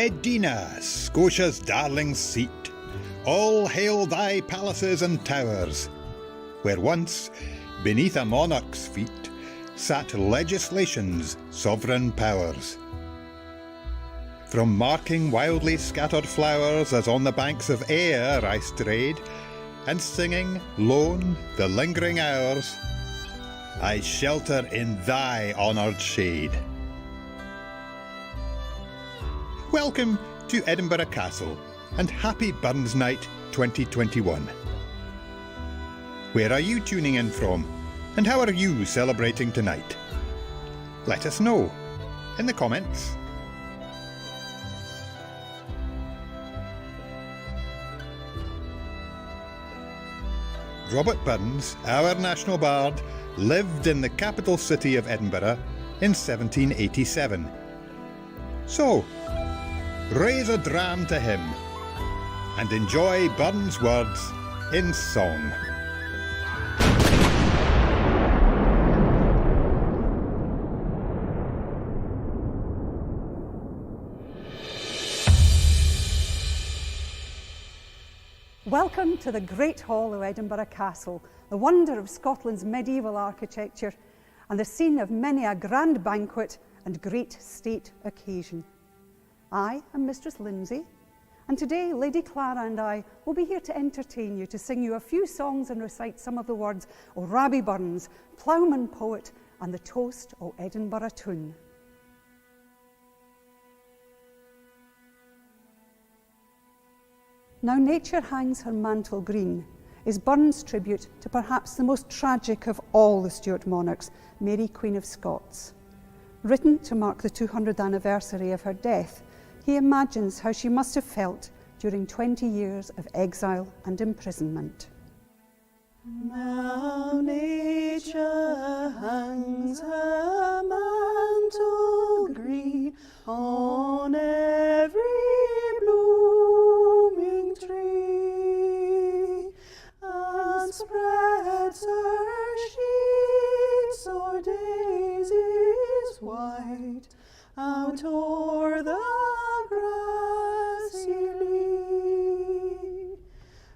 Edina, Scotia's darling seat, all hail thy palaces and towers, where once, beneath a monarch's feet, sat legislation's sovereign powers. From marking wildly scattered flowers as on the banks of Ayr I strayed, and singing, lone, the lingering hours, I shelter in thy honoured shade. Welcome to Edinburgh Castle and happy Burns Night 2021. Where are you tuning in from and how are you celebrating tonight? Let us know in the comments. Robert Burns, our national bard, lived in the capital city of Edinburgh in 1787. So, raise a dram to him and enjoy Burns' words in song. Welcome to the Great Hall of Edinburgh Castle, the wonder of Scotland's medieval architecture and the scene of many a grand banquet and great state occasion. I am Mistress Lindsay, and today Lady Clara and I will be here to entertain you, to sing you a few songs and recite some of the words of Rabbie Burns, Ploughman Poet and the Toast of Edinburgh Toon. Now nature hangs her mantle green is Burns' tribute to perhaps the most tragic of all the Stuart monarchs, Mary Queen of Scots. Written to mark the 200th anniversary of her death, he imagines how she must have felt during 20 years of exile and imprisonment. Now nature hangs her mantle green on every blooming tree, and spreads her sheets o'er daisies white out o'er the grassy lea.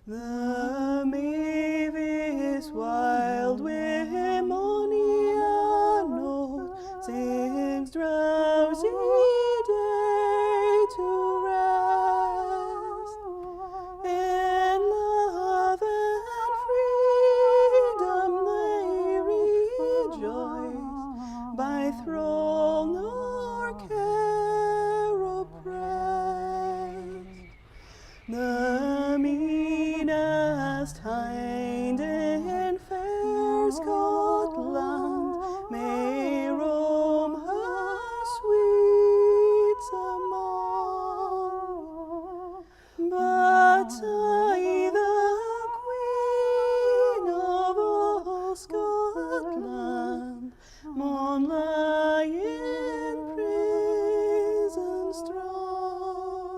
The mavis wild with mony a note sings drowsy day to rest. In love and freedom they rejoice, by thrall nor care oppressed. The meanest hind in fair Scotland may roam her sweets among, but I, the Queen of all Scotland, maun lie in prison strong,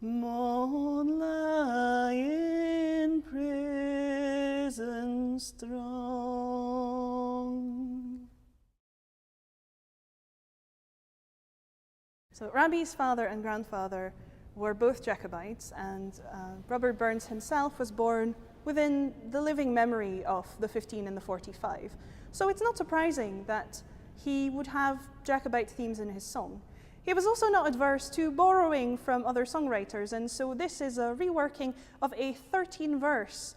maun lie in prison strong. So Rabbie's father and grandfather were both Jacobites, and Robert Burns himself was born within the living memory of the 15 and the 45. So it's not surprising that he would have Jacobite themes in his song. He was also not adverse to borrowing from other songwriters, and so this is a reworking of a 13-verse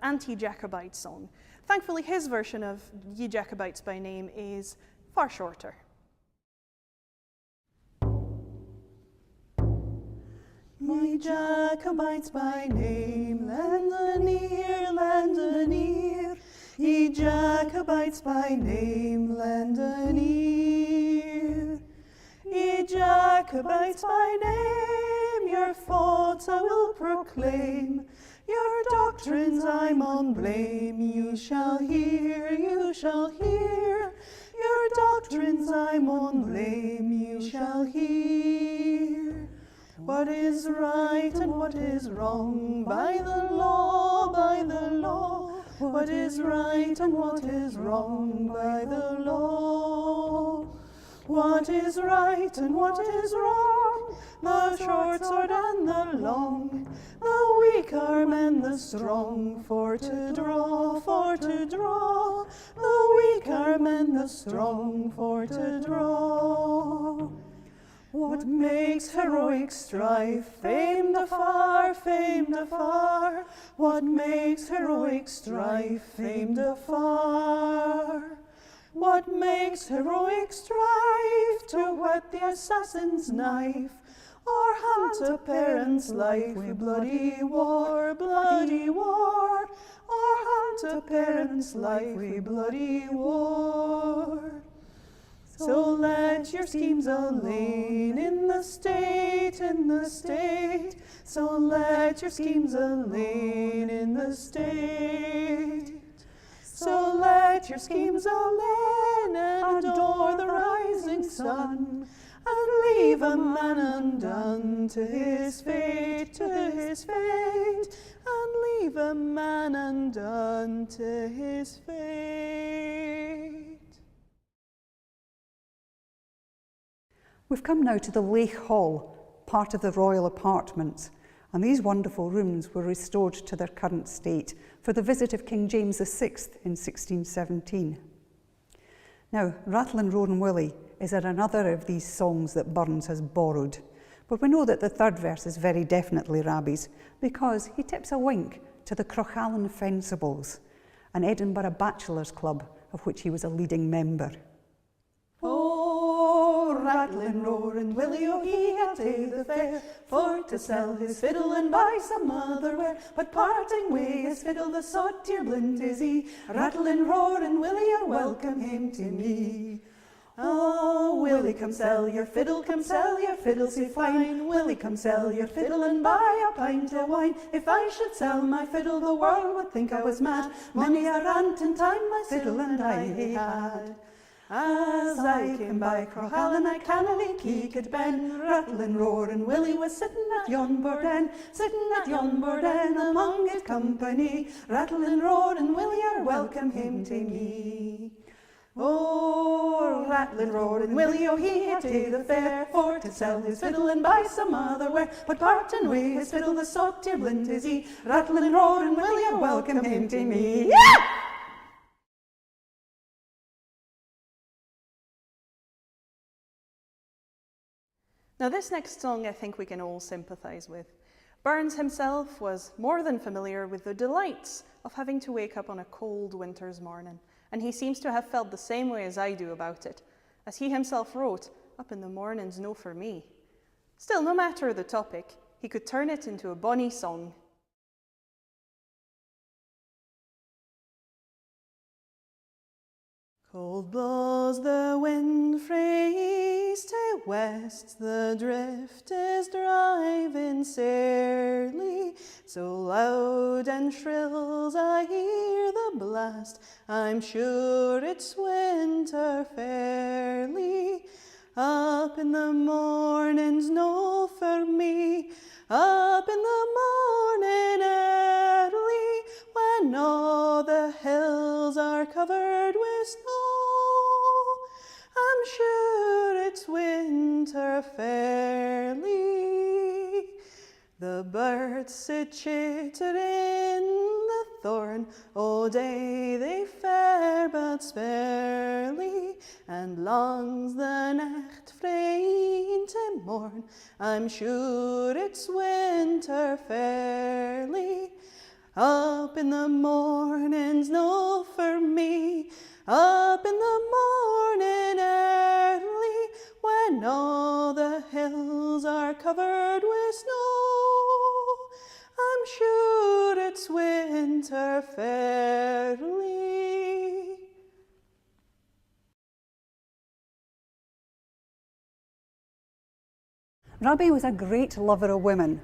anti-Jacobite song. Thankfully, his version of Ye Jacobites by Name is far shorter. Ye Jacobites by name, lend an ear, lend an ear. Ye Jacobites by name, lend an ear. Ye Jacobites by name, your faults I will proclaim. Your doctrines I maun blame. You shall hear, you shall hear. Your doctrines I maun blame. You shall hear. What is right and what is wrong, by the law, by the law. What is right and what is wrong, by the law. What is right and what is wrong, the short sword and the long, the weak arm and the strong, for to draw, the weak arm and the strong, for to draw. What makes heroic strife famed afar, famed afar? What makes heroic strife famed afar? What makes heroic strife to whet the assassin's knife, or hunt a parent's life with bloody war, or hunt a parent's life with bloody war? So let your schemes alane in the state, so let your schemes alane in the state. So let your schemes alane and adore the rising sun, and leave a man undone to his fate, and leave a man undone to his fate. We've come now to the Lake Hall, part of the royal apartments, and these wonderful rooms were restored to their current state for the visit of King James VI in 1617. Now, Rattlin, Roarin, Willie is at another of these songs that Burns has borrowed, but we know that the third verse is very definitely Rabbie's because he tips a wink to the Crochallan Fencibles, an Edinburgh bachelors' club of which he was a leading member. Rattlin, Roarin, Willie, oh, he had ta'en the fair for to sell his fiddle and buy some other ware. But parting wi' his fiddle, the sod tear blind is he. Rattlin, Roarin, Willie, you're welcome hame to me. Oh, Willie, come sell your fiddle so fine. Willie, come sell your fiddle and buy a pint of wine. If I should sell my fiddle, the world would think I was mad. Many a rant in time my fiddle and I had. As I came by Crochallan, I cannily keek at Ben. Rattlin, Roarin, Willie was sitting at yon borden, among his company. Rattlin, Roarin, Willie, are welcome him to me. Oh, Rattlin, Roarin, Willie, oh, he had ta'en the fair for to sell his fiddle and buy some other ware. But parting wi' his fiddle, the sod tear blind is he. Rattlin, Roarin, Willie, are welcome him to me. Yeah! Now this next song I think we can all sympathise with. Burns himself was more than familiar with the delights of having to wake up on a cold winter's morning, and he seems to have felt the same way as I do about it. As he himself wrote, "Up in the morning's no for me." Still, no matter the topic, he could turn it into a bonny song. Cold blows the wind frae east to west, the drift is driving sairly, so loud and shrills I hear the blast, I'm sure it's winter fairly. Up in the morning's no for me, up in the morning early, when all the hills are covered with snow, I'm sure it's winter fairly. The birds sit chitter in the thorn, all day they fare but sparely, and longs the nacht frae to morn, I'm sure it's winter fairly. Up in the morning's no for me, up in the morning early, when all the hills are covered with snow, I'm sure it's winter fairly. Rabbie was a great lover of women,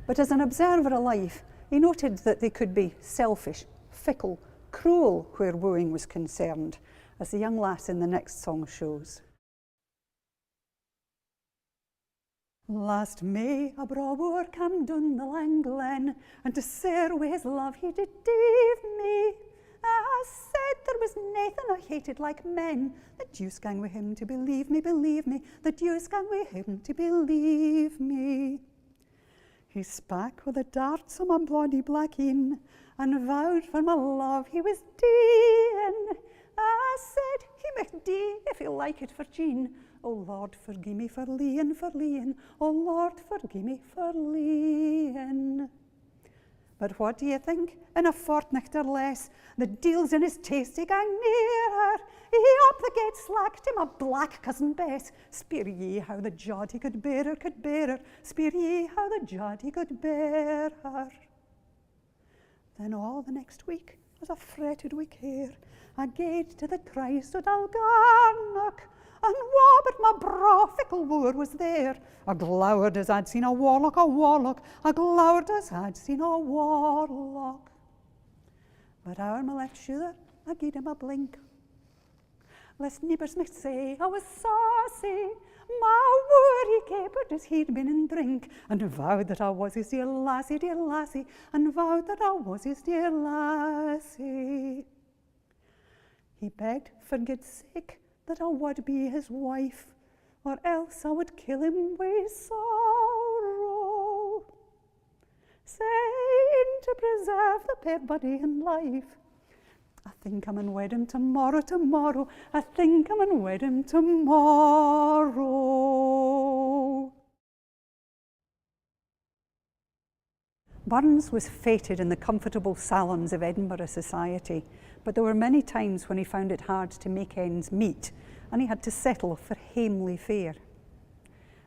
but as an observer of life, he noted that they could be selfish, fickle, cruel where wooing was concerned, as the young lass in the next song shows. Last May a brawler came down the lang glen, and to serve wi' his love he did deave me, I said there was naething I hated like men. The deuce gang wi' him to believe me, the deuce gang wi' him to believe me. He spak with the darts on my bloody black een, and vowed for my love he was deein'. I said he might dee if he liked for Jean. Oh Lord, forgive me for leein', oh Lord, forgive me for leein'. But what do you think? In a fortnicht or less, the deals in his taste he gang near her. He up the gate slacked him a black cousin Bess. Speer ye how the jod he could bear her, Speer ye how the jod he could bear her. Then all the next week was a fretted wi' care. I gaed to the Christ o' Dalgarnock, and wha but my braw fickle wooer was there. I glowered as I'd seen a warlock, I glowered as I'd seen a warlock. But owre my left shoulder, I gied him a blink, lest neighbours might say I was saucy. My wooer he capered as he'd been in drink, and vowed that I was his dear lassie, and vowed that I was his dear lassie. He begged for God's sake that I would be his wife, or else I would kill him with sorrow, saying to preserve the pair body in life. I think I'm in wed him tomorrow, I think I'm in wed him tomorrow. Burns was fated in the comfortable salons of Edinburgh society, but there were many times when he found it hard to make ends meet, and he had to settle for hamely fare.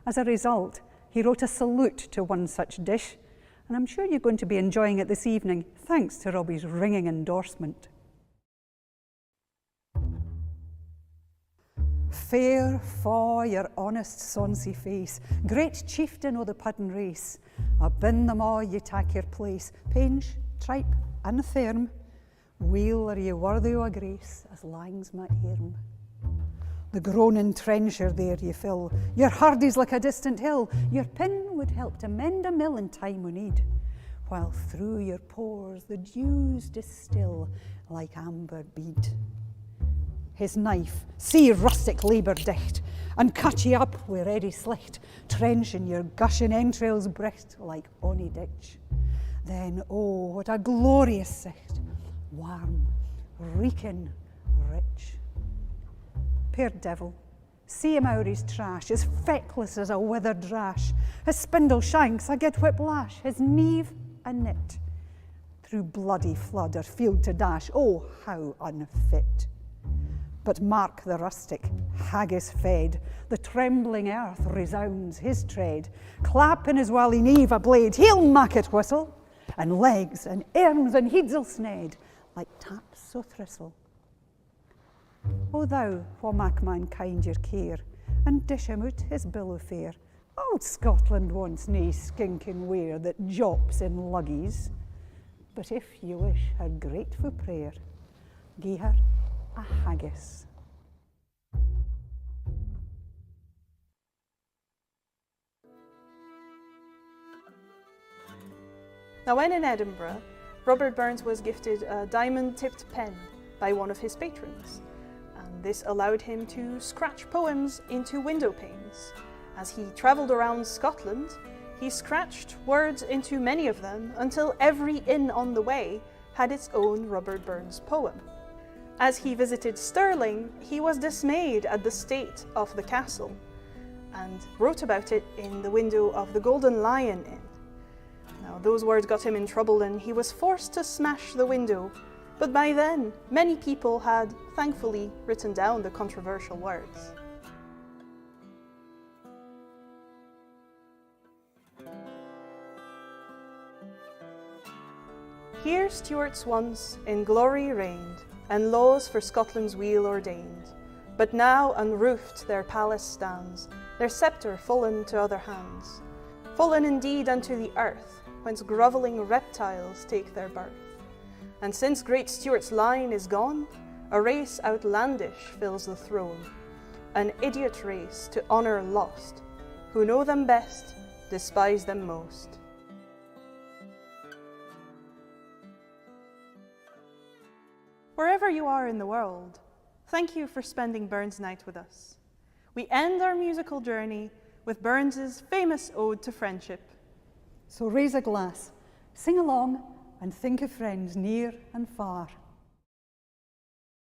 As a result, he wrote a salute to one such dish, and I'm sure you're going to be enjoying it this evening, thanks to Robbie's ringing endorsement. Fair fa your honest sonsy face, great chieftain o' the puddin' race, abin them all ye tak your place, Pane, tripe and therm, weel are ye worthy o' a grace as langs my airm. The groaning trencher there ye fill, your hardies like a distant hill, your pin would help to mend a mill in time o' need, while through your pores the dews distill like amber bead. His knife, see rustic labour dicht, and cut ye up wi' ready slicht, trenching your gushing entrails bricht like ony ditch. Then, oh, what a glorious sight, warm, reeking, rich. Poor devil, see him out his trash, as feckless as a withered rash, his spindle shanks a get whiplash, his neve a knit, through bloody flood or field to dash, oh, how unfit. But mark the rustic, Haggis fed, the trembling earth resounds his tread. Clap in his wally neve a blade, he'll mak it whistle, and legs and arms and heads'll sned, like taps o' thistle. O thou, wha mak mankind your care, and dish him out his bill o' fare. Old Scotland wants nae skinking ware that jops in luggies. But if you wish her grateful prayer, gie her a haggis. Now, when in Edinburgh, Robert Burns was gifted a diamond-tipped pen by one of his patrons, and this allowed him to scratch poems into window panes. As he travelled around Scotland, he scratched words into many of them until every inn on the way had its own Robert Burns poem. As he visited Stirling, he was dismayed at the state of the castle and wrote about it in the window of the Golden Lion Inn. Now, those words got him in trouble and he was forced to smash the window, but by then, many people had thankfully written down the controversial words. Here Stuarts once in glory reigned, and laws for Scotland's weal ordained. But now unroofed their palace stands, their sceptre fallen to other hands. Fallen indeed unto the earth, whence grovelling reptiles take their birth. And since great Stuart's line is gone, a race outlandish fills the throne, an idiot race to honour lost, who know them best, despise them most. wherever you are in the world, thank you for spending Burns Night with us. We end our musical journey with Burns's famous ode to friendship. So raise a glass, sing along, and think of friends near and far.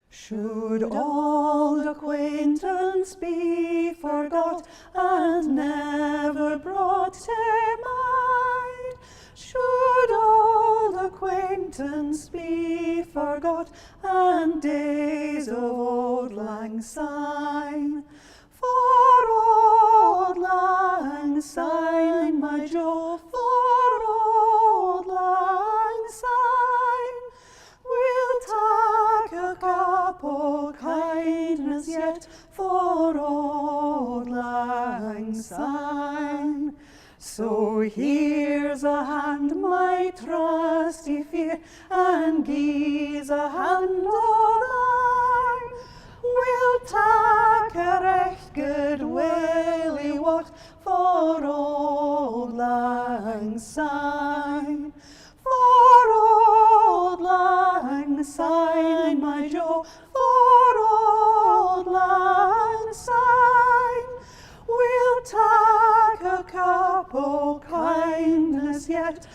Should old acquaintance be forgot and never brought to mind? Should old acquaintance be forgot and days of old lang syne? For old lang syne, my Jo, for old lang syne, we'll tak a cup o' kindness yet for old lang syne. So here's a hand, my trusty fere, and gi's a hand o' thine. We'll tak a recht good Willie what for old lang syne. For old lang syne, my Jo, for old lang syne, we'll tak a cup o' kindness yet